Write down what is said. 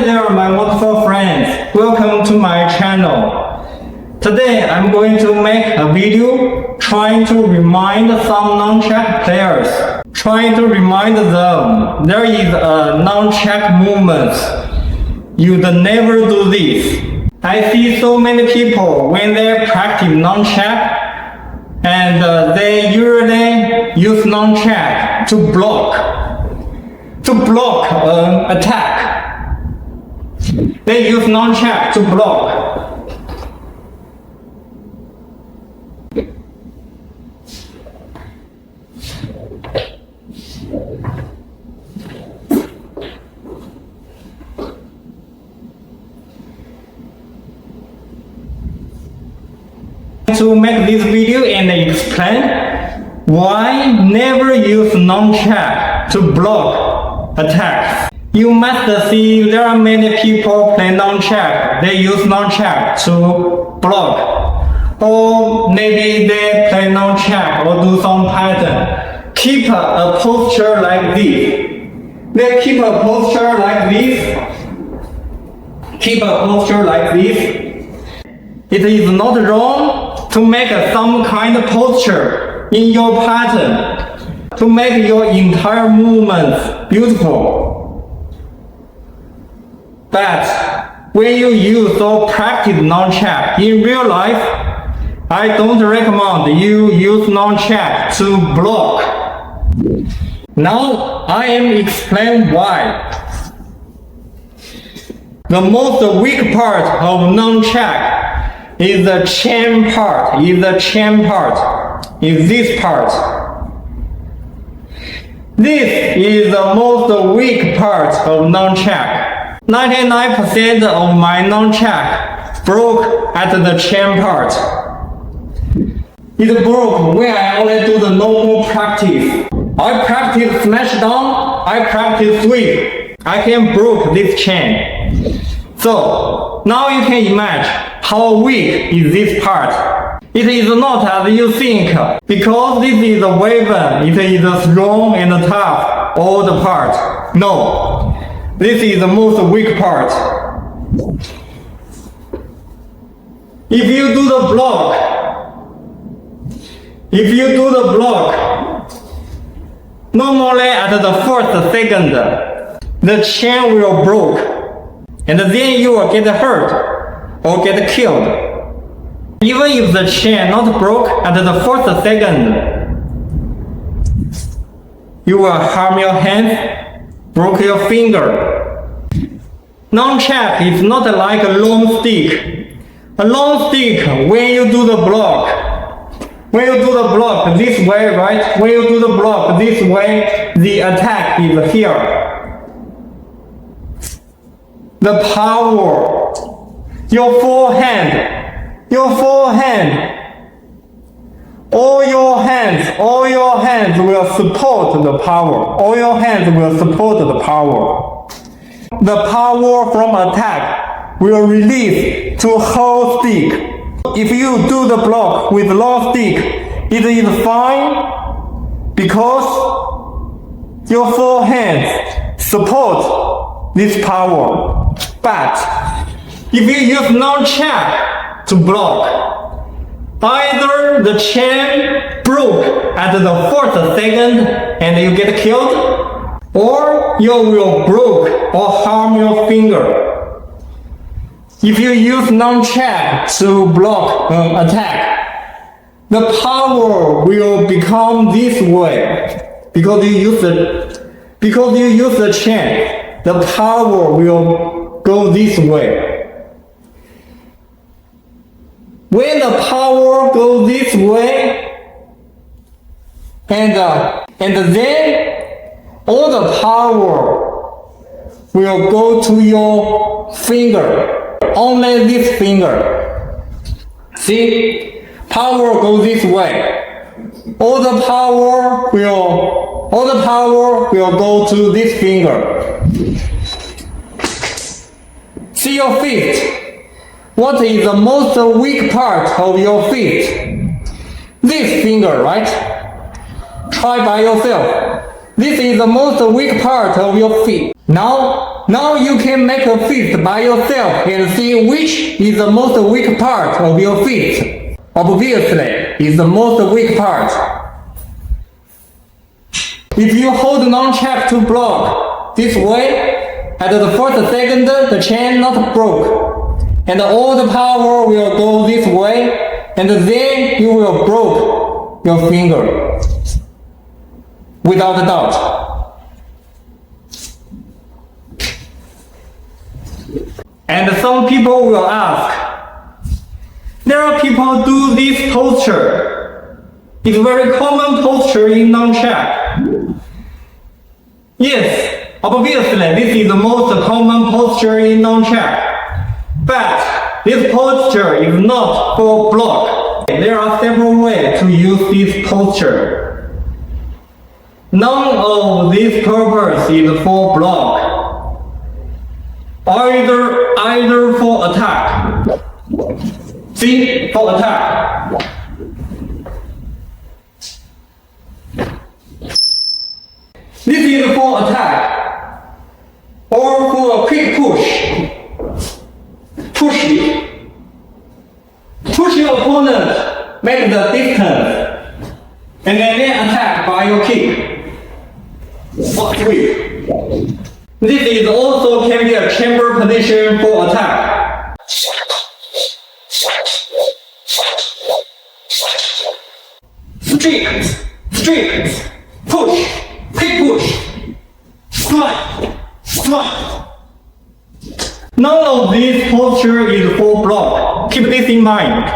there, my wonderful friends. Welcome to my channel. Today, I'm going to make a video trying to remind some nunchuck players. Trying to remind them there is a nunchuck movement. You'd never do this. I see so many people when they practice nunchuck and they usually use nunchuck to block an attack. They use nunchuck to block. To make this video and explain why never use nunchuck to block attacks. You must see there are many people play nunchuck. They use nunchuck to block, or maybe they play nunchuck or do some pattern. Keep a posture like this. They keep a posture like this. Keep a posture like this. It is not wrong to make some kind of posture in your pattern to make your entire movement beautiful. But when you use or practice nunchuck in real life, I don't recommend you use nunchuck to block. Now I am explaining why. The most weak part of nunchuck is the chain part, is this part. This is the most weak part of nunchuck. 99% of my nunchuck broke at the chain part. It broke when I only do the normal practice. I practice smash down, I practice sweep. I can break this chain. So now you can imagine how weak is this part. It is not as you think, because this is a weapon, it is strong and tough, all the part. No, this is the most weak part. If you do the block, normally at the first second, the chain will break. And then you will get hurt or get killed. Even if the chain not broke at the first second, you will harm your hand, broke your finger. Nunchuck is not like a long stick. A long stick, when you do the block this way, right? When you do the block this way, the attack is here. The power, your forehand, all your hands will support the power. All your hands will support the power. The power from attack will release to whole stick. If you do the block with long stick, it is fine because your forehands support this power. But if you use nunchuck to block, either the chain broke at the first second and you get killed, or you will break or harm your finger. If you use nunchuck to block an attack, the power will become this way because you use the chain. The power will go this way. When the power goes this way, and then all the power will go to your finger, only this finger. See, power goes this way. All the power will go to this finger. See your feet. What is the most weak part of your feet? This finger, right? Try by yourself. This is the most weak part of your feet. Now you can make a fist by yourself and see which is the most weak part of your feet. Obviously, it's the most weak part. If you hold the nunchuck to block this way, at the first second the chain not broke, and all the power will go this way, and then you will broke your finger. Without a doubt. And some people will ask, there are people do this posture. It's a very common posture in nunchuck. Yes, obviously this is the most common posture in nunchuck. But this posture is not for block. There are several ways to use this posture. None of this purpose is for block, either for attack. See, for attack. This is for attack, or for a quick push. Push it. Push your opponent, make the distance, and then attack by your kick. This is also can be a chamber position for attack. Strikes, push, quick push, slide. None of this posture is for block. Keep this in mind.